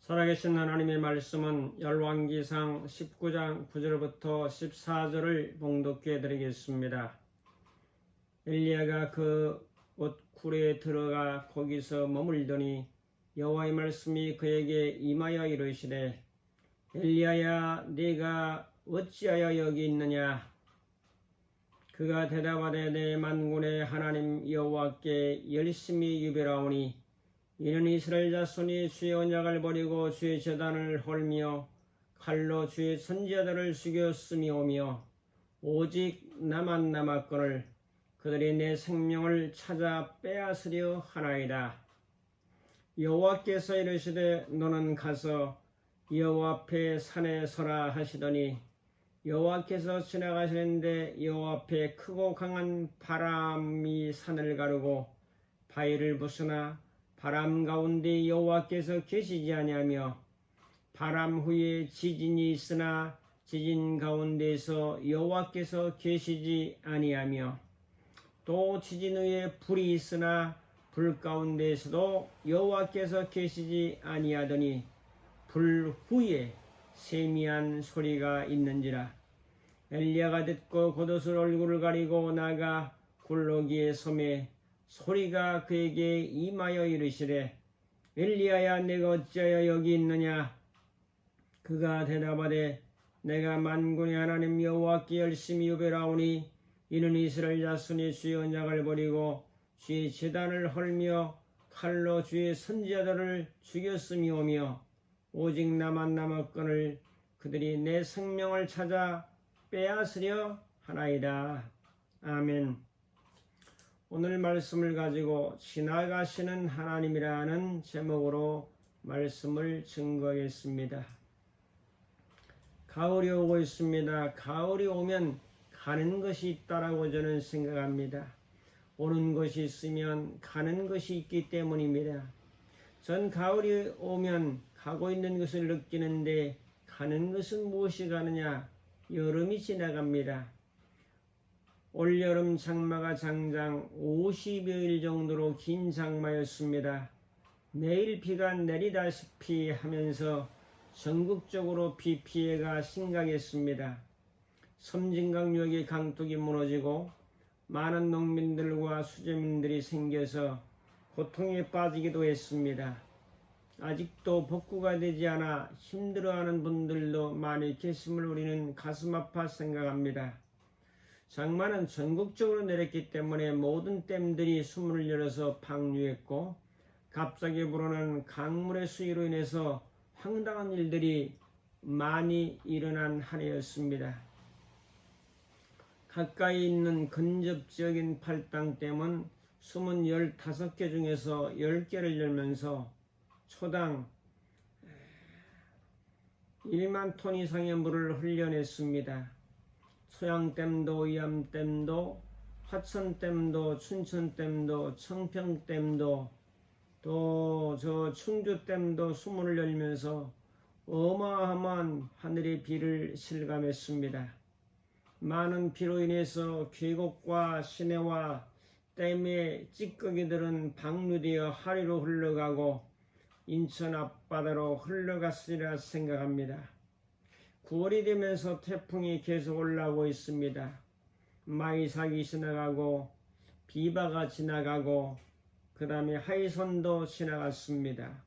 살아계신 하나님의 말씀은 열왕기상 19장 9절부터 14절을 봉독해 드리겠습니다. 엘리야가 그 옷구리에 들어가 거기서 머물더니 여호와의 말씀이 그에게 임하여 이르시되 엘리야야 네가 어찌하여 여기 있느냐. 그가 대답하되 내 만군의 하나님 여호와께 열심히 유별하오니 이는 이스라엘 자손이 주의 언약을 버리고 주의 제단을 헐며 칼로 주의 선지자들을 죽였음이오며 오직 나만 남았거늘 그들이 내 생명을 찾아 빼앗으려 하나이다. 여호와께서 이르시되 너는 가서 여호와 앞에 산에 서라 하시더니 여호와께서 지나가시는데 여호와 앞에 크고 강한 바람이 산을 가르고 바위를 부수나 바람 가운데 여호와께서 계시지 아니하며 바람 후에 지진이 있으나 지진 가운데서 여호와께서 계시지 아니하며 또 지진 후에 불이 있으나 불 가운데서도 여호와께서 계시지 아니하더니 불 후에 세미한 소리가 있는지라. 엘리야가 듣고 겉옷을 얼굴을 가리고 나가 굴러기에 섬에 소리가 그에게 임하여 이르시되 엘리야야 내가 어찌하여 여기 있느냐. 그가 대답하되 내가 만군의 하나님 여호와께 열심히 유별하오니 이는 이스라엘 자손이 주의 언약을 버리고 주의 제단을 헐며 칼로 주의 선지자들을 죽였음이오며 오직 나만 남았거늘 그들이 내 생명을 찾아 빼앗으려 하나이다. 아멘. 오늘 말씀을 가지고 지나가시는 하나님이라는 제목으로 말씀을 증거하겠습니다. 가을이 오고 있습니다. 가을이 오면 가는 것이 있다라고 저는 생각합니다. 오는 것이 있으면 가는 것이 있기 때문입니다. 전 가을이 오면 가고 있는 것을 느끼는데 가는 것은 무엇이 가느냐? 여름이 지나갑니다. 올여름 장마가 장장 50여일 정도로 긴 장마였습니다. 매일 비가 내리다시피 하면서 전국적으로 비 피해가 심각했습니다. 섬진강역의 강둑이 무너지고 많은 농민들과 수재민들이 생겨서 고통에 빠지기도 했습니다. 아직도 복구가 되지 않아 힘들어하는 분들도 많이 계심을 우리는 가슴 아파 생각합니다. 장마는 전국적으로 내렸기 때문에 모든 댐들이 수문을 열어서 방류했고 갑자기 불어난 강물의 수위로 인해서 황당한 일들이 많이 일어난 한 해였습니다. 가까이 있는 근접적인 팔당댐은 수문 15개 중에서 10개를 열면서 초당 1만 톤 이상의 물을 흘려냈습니다. 소양댐도 이암댐도 화천댐도 춘천댐도 청평댐도 또 저 충주댐도 수문을 열면서 어마어마한 하늘의 비를 실감했습니다. 많은 비로 인해서 계곡과 시내와 댐의 찌꺼기들은 방류되어 하류로 흘러가고 인천 앞바다로 흘러갔으리라 생각합니다. 9월이 되면서 태풍이 계속 올라오고 있습니다. 마이삭이 지나가고 비바가 지나가고 그 다음에 하이선도 지나갔습니다.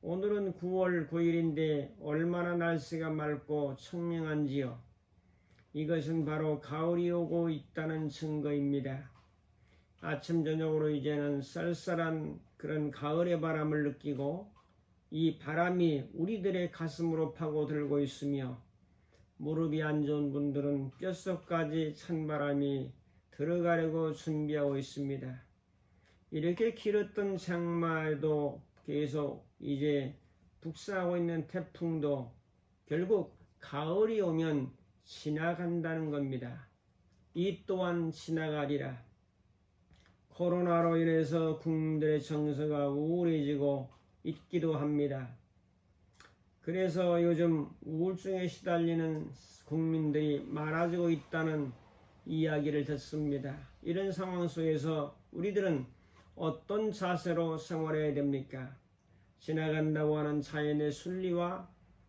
오늘은 9월 9일인데 얼마나 날씨가 맑고 청명한지요. 이것은 바로 가을이 오고 있다는 증거입니다. 아침 저녁으로 이제는 쌀쌀한 그런 가을의 바람을 느끼고 이 바람이 우리들의 가슴으로 파고들고 있으며 무릎이 안 좋은 분들은 뼛속까지 찬바람이 들어가려고 준비하고 있습니다. 이렇게 길었던 장마에도 계속 이제 북상하고 있는 태풍도 결국 가을이 오면 지나간다는 겁니다. 이 또한 지나가리라. 코로나로 인해서 국민들의 정서가 우울해지고 있기도 합니다. 그래서 요즘 우울증에 시달리는 국민들이 많아지고 있다는 이야기를 듣습니다. 이런 상황 속에서 우리들은 어떤 자세로 생활해야 됩니까? 지나간다고 하는 자연의 순리와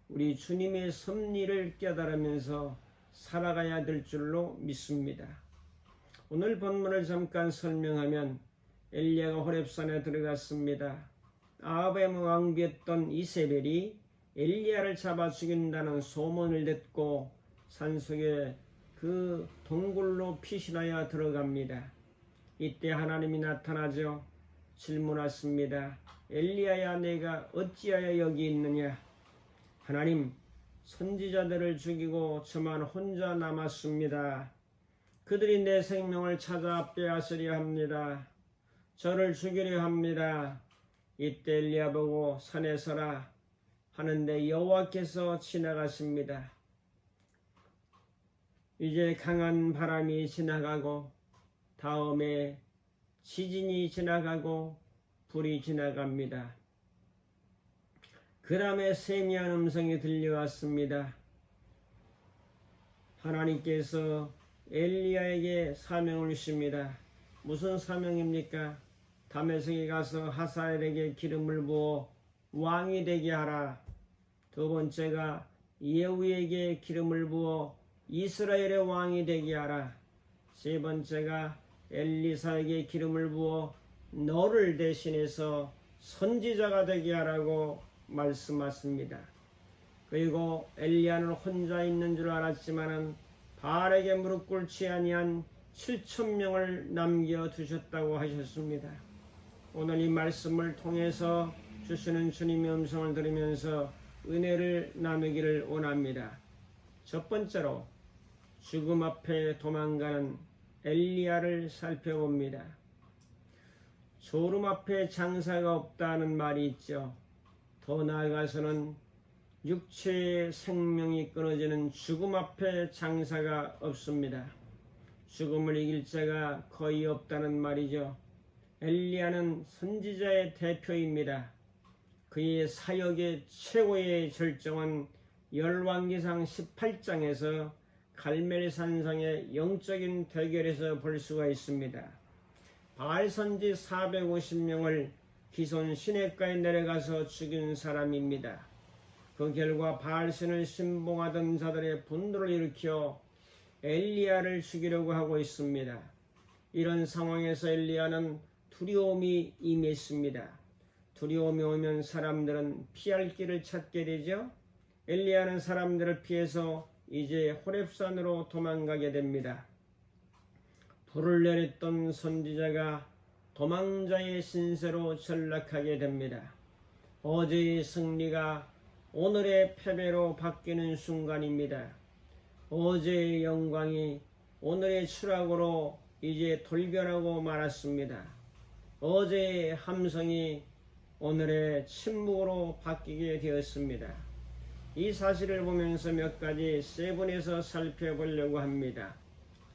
우리 주님의 섭리를 깨달으면서 살아가야 될 줄로 믿습니다. 오늘 본문을 잠깐 설명하면 엘리야가 호렙산에 들어갔습니다. 아합의 왕비였던 이세벨이 엘리야를 잡아 죽인다는 소문을 듣고 산속에 그 동굴로 피신하여 들어갑니다. 이때 하나님이 나타나죠. 질문하십니다. 엘리야야, 내가 어찌하여 여기 있느냐? 하나님, 선지자들을 죽이고 저만 혼자 남았습니다. 그들이 내 생명을 찾아 빼앗으려 합니다. 저를 죽이려 합니다. 이때 엘리야 보고 산에 서라 하는데 여호와께서 지나가십니다. 이제 강한 바람이 지나가고 다음에 지진이 지나가고 불이 지나갑니다. 그 다음에 세미한 음성이 들려왔습니다. 하나님께서 엘리야에게 사명을 주십니다. 무슨 사명입니까? 다메섹에 가서 하사엘에게 기름을 부어 왕이 되게 하라. 두 번째가 예후에게 기름을 부어 이스라엘의 왕이 되게 하라. 세 번째가 엘리사에게 기름을 부어 너를 대신해서 선지자가 되게 하라고 말씀하십니다. 그리고 엘리야는 혼자 있는 줄 알았지만은 바알에게 무릎 꿇지 아니한 7,000명을 남겨두셨다고 하셨습니다. 오늘 이 말씀을 통해서 주시는 주님의 음성을 들으면서 은혜를 나누기를 원합니다. 첫 번째로 죽음 앞에 도망가는 엘리야를 살펴봅니다. 소름 앞에 장사가 없다는 말이 있죠. 더 나아가서는 육체의 생명이 끊어지는 죽음 앞에 장사가 없습니다. 죽음을 이길 자가 거의 없다는 말이죠. 엘리야는 선지자의 대표입니다. 그의 사역의 최고의 절정은 열왕기상 18장에서 갈멜산상의 영적인 대결에서 볼 수가 있습니다. 바알 선지 450명을 기손 시냇가에 내려가서 죽인 사람입니다. 그 결과 바알신을 신봉하던 자들의 분노를 일으켜 엘리야를 죽이려고 하고 있습니다. 이런 상황에서 엘리야는 두려움이 임했습니다. 두려움이 오면 사람들은 피할 길을 찾게 되죠. 엘리야는 사람들을 피해서 이제 호렙산으로 도망가게 됩니다. 불을 내렸던 선지자가 도망자의 신세로 전락하게 됩니다. 어제의 승리가 오늘의 패배로 바뀌는 순간입니다. 어제의 영광이 오늘의 추락으로 이제 돌변하고 말았습니다. 어제의 함성이 오늘의 침묵으로 바뀌게 되었습니다. 이 사실을 보면서 몇 가지 세분해서 살펴보려고 합니다.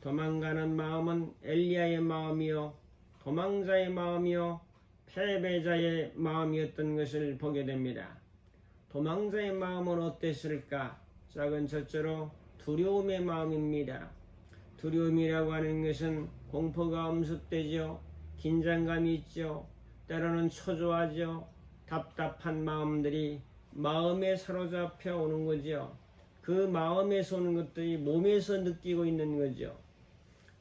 도망가는 마음은 엘리야의 마음이요, 도망자의 마음이요, 패배자의 마음이었던 것을 보게 됩니다. 도망자의 마음은 어땠을까? 작은 첫째로 두려움의 마음입니다. 두려움이라고 하는 것은 공포가 엄습되죠. 긴장감이 있죠. 때로는 초조하죠. 답답한 마음들이 마음에 사로잡혀 오는 거죠. 그 마음에서 오는 것들이 몸에서 느끼고 있는 거죠.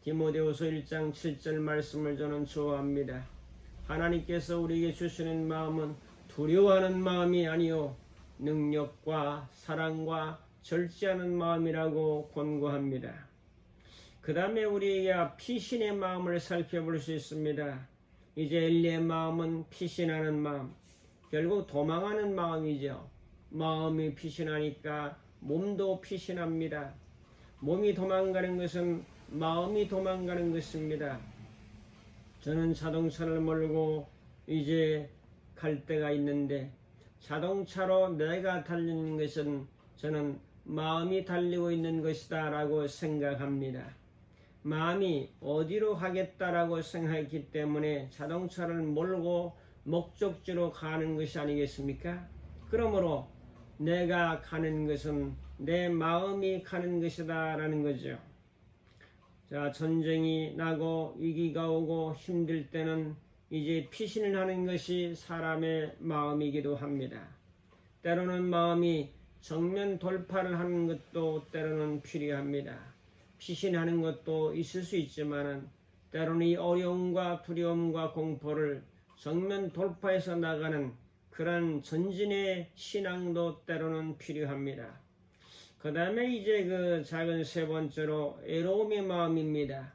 디모데후서 1장 7절 말씀을 저는 좋아합니다. 하나님께서 우리에게 주시는 마음은 두려워하는 마음이 아니요 능력과 사랑과 절제하는 마음이라고 권고합니다. 그 다음에 우리에게 피신의 마음을 살펴볼 수 있습니다. 이제 엘리의 마음은 피신하는 마음, 결국 도망하는 마음이죠. 마음이 피신하니까 몸도 피신합니다. 몸이 도망가는 것은 마음이 도망가는 것입니다. 저는 자동차를 몰고 이제 갈 때가 있는데 자동차로 내가 달리는 것은 저는 마음이 달리고 있는 것이다 라고 생각합니다. 마음이 어디로 가겠다라고 생각했기 때문에 자동차를 몰고 목적지로 가는 것이 아니겠습니까? 그러므로 내가 가는 것은 내 마음이 가는 것이다 라는 거죠. 자, 전쟁이 나고 위기가 오고 힘들 때는 이제 피신을 하는 것이 사람의 마음이기도 합니다. 때로는 마음이 정면 돌파를 하는 것도 때로는 필요합니다. 피신하는 것도 있을 수 있지만 때로는 이 어려움과 두려움과 공포를 정면 돌파해서 나가는 그런 전진의 신앙도 때로는 필요합니다. 그 다음에 이제 그 작은 세 번째로 애로움의 마음입니다.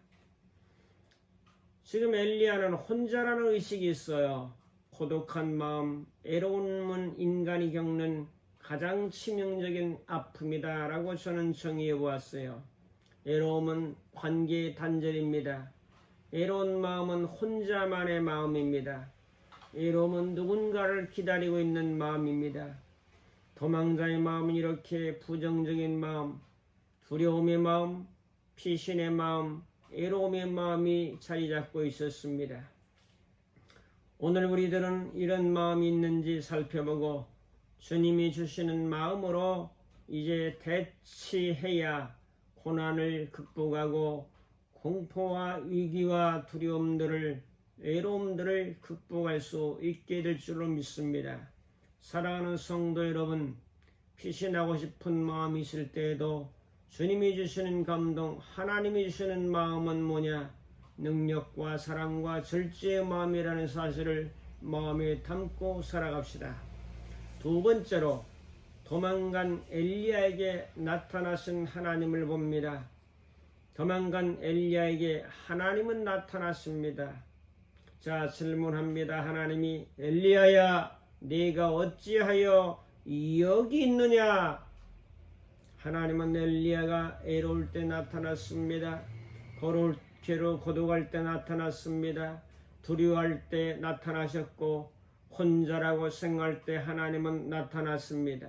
지금 엘리야는 혼자라는 의식이 있어요. 고독한 마음, 애로움은 인간이 겪는 가장 치명적인 아픔이다 라고 저는 정의해 보았어요. 애로움은 관계의 단절입니다. 애로운 마음은 혼자만의 마음입니다. 애로움은 누군가를 기다리고 있는 마음입니다. 도망자의 마음은 이렇게 부정적인 마음, 두려움의 마음, 피신의 마음, 애로움의 마음이 자리 잡고 있었습니다. 오늘 우리들은 이런 마음이 있는지 살펴보고 주님이 주시는 마음으로 이제 대치해야 고난을 극복하고 공포와 위기와 두려움들을 외로움들을 극복할 수 있게 될 줄로 믿습니다. 사랑하는 성도 여러분, 피신하고 싶은 마음이 있을 때에도 주님이 주시는 감동, 하나님이 주시는 마음은 뭐냐? 능력과 사랑과 절제의 마음이라는 사실을 마음에 담고 살아갑시다. 두 번째로 도망간 엘리야에게 나타나신 하나님을 봅니다. 도망간 엘리야에게 하나님은 나타났습니다. 자, 질문합니다. 하나님이 엘리야야, 네가 어찌하여 여기 있느냐? 하나님은 엘리야가 애로울 때 나타났습니다. 고독할 때 나타났습니다. 두려워할 때 나타나셨고 혼자라고 생각할 때 하나님은 나타났습니다.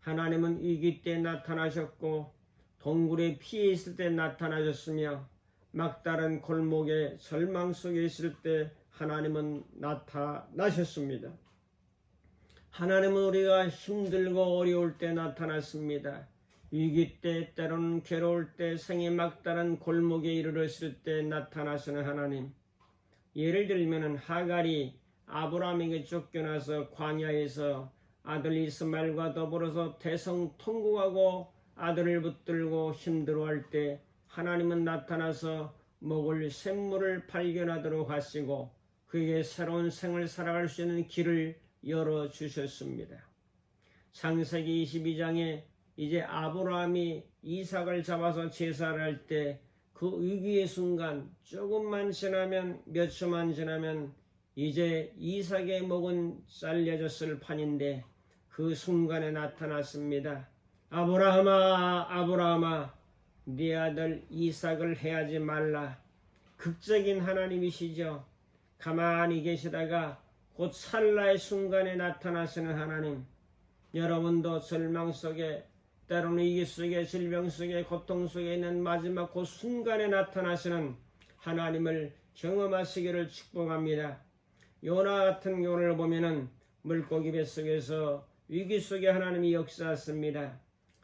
하나님은 위기 때 나타나셨고 동굴에 피해 있을 때 나타나셨으며 막다른 골목에 절망 속에 있을 때 하나님은 나타나셨습니다. 하나님은 우리가 힘들고 어려울 때 나타났습니다. 위기 때, 때로는 괴로울 때, 생의 막다른 골목에 이르렀을 때 나타나시는 하나님. 예를 들면 하갈이 아브라함에게 쫓겨나서 광야에서 아들 이스마엘과 더불어서 대성통곡하고 아들을 붙들고 힘들어할 때 하나님은 나타나서 먹을 샘물을 발견하도록 하시고 그에게 새로운 생을 살아갈 수 있는 길을 열어주셨습니다. 창세기 22장에 이제 아브라함이 이삭을 잡아서 제사를 할 때 그 위기의 순간 조금만 지나면 몇 초만 지나면 이제 이삭의 목은 잘려졌을 판인데 그 순간에 나타났습니다. 아브라함아, 아브라함아, 네 아들 이삭을 해하지 말라. 극적인 하나님이시죠. 가만히 계시다가 곧 찰나의 순간에 나타나시는 하나님. 여러분도 절망 속에 때로는 위기 속에 질병 속에 고통 속에 있는 마지막 그 순간에 나타나시는 하나님을 경험하시기를 축복합니다. 요나 같은 경우를 보면은 물고기 뱃속에서 위기 속에 하나님이 역사하십니다.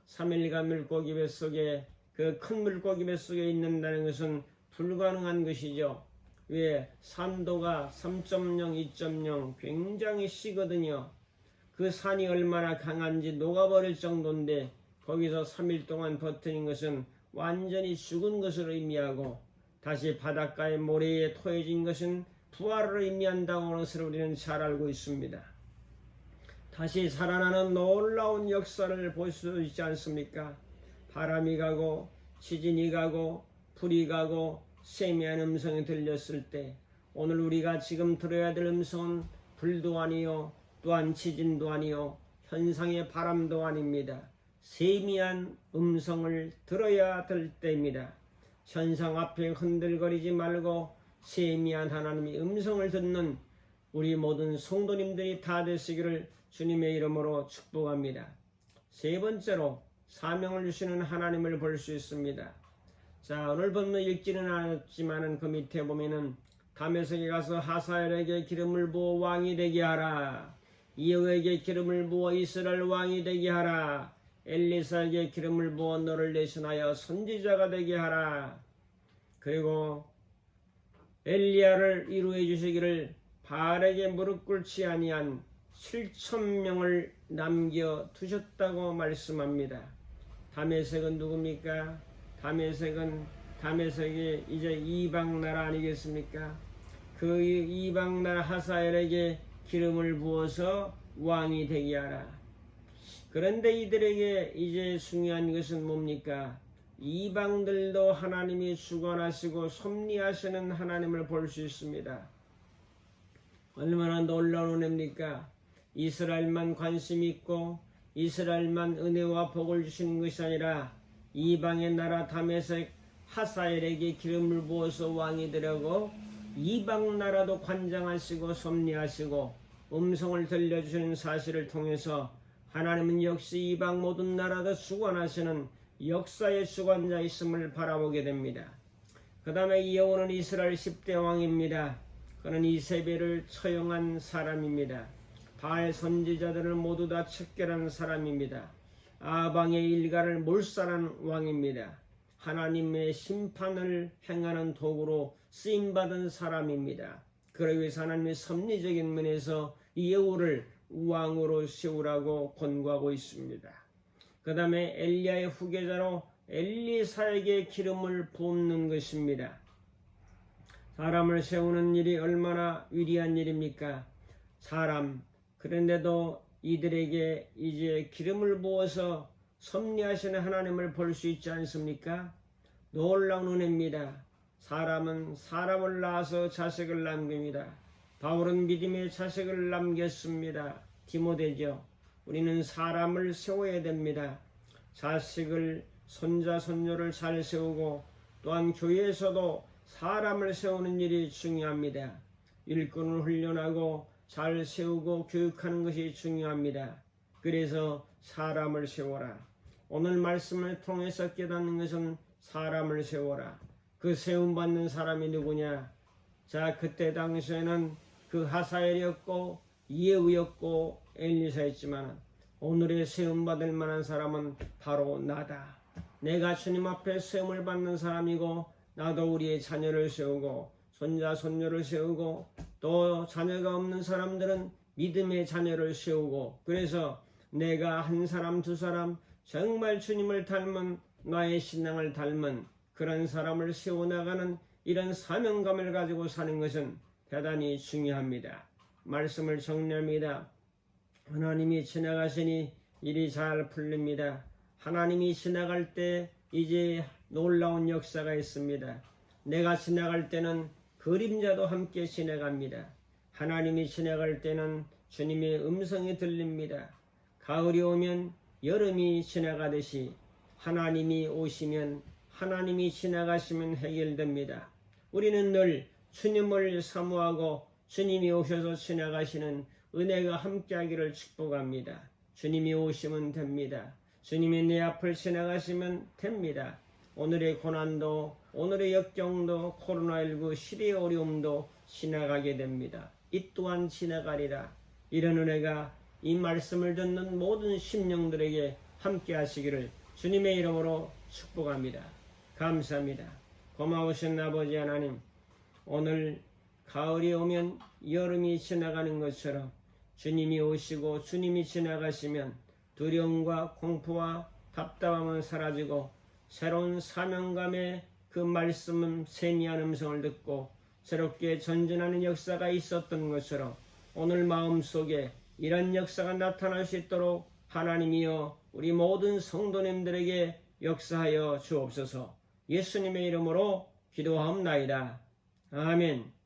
3일간 물고기 뱃속에 그 큰 물고기 뱃속에 있는다는 것은 불가능한 것이죠. 왜? 산도가 3.0, 2.0 굉장히 시거든요. 그 산이 얼마나 강한지 녹아버릴 정도인데 거기서 3일 동안 버티는 것은 완전히 죽은 것을 의미하고 다시 바닷가의 모래에 토해진 것은 부활을 의미한다고 하는 것을 우리는 잘 알고 있습니다. 다시 살아나는 놀라운 역사를 볼 수 있지 않습니까? 바람이 가고 지진이 가고 불이 가고 세미한 음성이 들렸을 때 오늘 우리가 지금 들어야 될 음성은 불도 아니요 또한 지진도 아니요 현상의 바람도 아닙니다. 세미한 음성을 들어야 될 때입니다. 현상 앞에 흔들거리지 말고 세미한 하나님의 음성을 듣는 우리 모든 성도님들이 다 되시기를 주님의 이름으로 축복합니다. 세 번째로 사명을 주시는 하나님을 볼 수 있습니다. 자, 오늘 본문 읽지는 않았지만 그 밑에 보면은 다메섹에 가서 하사엘에게 기름을 부어 왕이 되게 하라. 이후에게 기름을 부어 이스라엘 왕이 되게 하라. 엘리사에게 기름을 부어 너를 대신하여 선지자가 되게 하라. 그리고 엘리야를 이루어 주시기를 바알에게 무릎 꿇지 아니한 7,000명을 남겨 두셨다고 말씀합니다. 다메섹은 누굽니까? 다메섹이 이제 이방 나라 아니겠습니까? 그 이방 나라 하사엘에게 기름을 부어서 왕이 되게 하라. 그런데 이들에게 이제 중요한 것은 뭡니까? 이방들도 하나님이 주관하시고 섭리하시는 하나님을 볼 수 있습니다. 얼마나 놀라운 은혜입니까? 이스라엘만 관심 있고 이스라엘만 은혜와 복을 주시는 것이 아니라 이방의 나라 다메섹 하사엘에게 기름을 부어서 왕이 되려고 이방 나라도 관장하시고 섭리하시고 음성을 들려주시는 사실을 통해서 하나님은 역시 이방 모든 나라도 주관하시는 역사의 주관자 있음을 바라보게 됩니다. 그 다음에 이어오는 이스라엘 10대 왕입니다. 그는 이세벨을 처형한 사람입니다. 바알 선지자들을 모두 다 척결한 사람입니다. 아방의 일가를 몰살한 왕입니다. 하나님의 심판을 행하는 도구로 쓰임받은 사람입니다. 그러기 위해서 하나님의 섭리적인 면에서 예후를 왕으로 세우라고 권고하고 있습니다. 그 다음에 엘리야의 후계자로 엘리사에게 기름을 붓는 것입니다. 사람을 세우는 일이 얼마나 위대한 일입니까? 그런데도 이들에게 이제 기름을 부어서 섭리하시는 하나님을 볼 수 있지 않습니까? 놀라운 은혜입니다. 사람은 사람을 낳아서 자식을 남깁니다. 바울은 믿음의 자식을 남겼습니다. 디모데죠. 우리는 사람을 세워야 됩니다. 자식을 손자 손녀를 잘 세우고 또한 교회에서도 사람을 세우는 일이 중요합니다. 일꾼을 훈련하고 잘 세우고 교육하는 것이 중요합니다. 그래서 사람을 세워라. 오늘 말씀을 통해서 깨닫는 것은 사람을 세워라. 그 세움받는 사람이 누구냐? 자, 그때 당시에는 그 하사엘이었고 예후였고 엘리사였지만 오늘의 세움받을 만한 사람은 바로 나다. 내가 주님 앞에 세움을 받는 사람이고 나도 우리의 자녀를 세우고 손자 손녀를 세우고 또 자녀가 없는 사람들은 믿음의 자녀를 세우고 그래서 내가 한 사람 두 사람 정말 주님을 닮은 나의 신앙을 닮은 그런 사람을 세워나가는 이런 사명감을 가지고 사는 것은 대단히 중요합니다. 말씀을 정리합니다. 하나님이 지나가시니 일이 잘 풀립니다. 하나님이 지나갈 때 이제 놀라운 역사가 있습니다. 내가 지나갈 때는 그림자도 함께 지나갑니다. 하나님이 지나갈 때는 주님의 음성이 들립니다. 가을이 오면 여름이 지나가듯이 하나님이 오시면 하나님이 지나가시면 해결됩니다. 우리는 늘 주님을 사모하고 주님이 오셔서 지나가시는 은혜가 함께하기를 축복합니다. 주님이 오시면 됩니다. 주님이 내 앞을 지나가시면 됩니다. 오늘의 고난도 오늘의 역경도 코로나19 시대의 어려움도 지나가게 됩니다. 이 또한 지나가리라. 이런 은혜가 이 말씀을 듣는 모든 심령들에게 함께 하시기를 주님의 이름으로 축복합니다. 감사합니다. 고마우신 아버지 하나님, 오늘 가을이 오면 여름이 지나가는 것처럼 주님이 오시고 주님이 지나가시면 두려움과 공포와 답답함은 사라지고 새로운 사명감의 그 말씀은 세미한 음성을 듣고 새롭게 전진하는 역사가 있었던 것처럼 오늘 마음속에 이런 역사가 나타날 수 있도록 하나님이여 우리 모든 성도님들에게 역사하여 주옵소서. 예수님의 이름으로 기도하옵나이다. 아멘.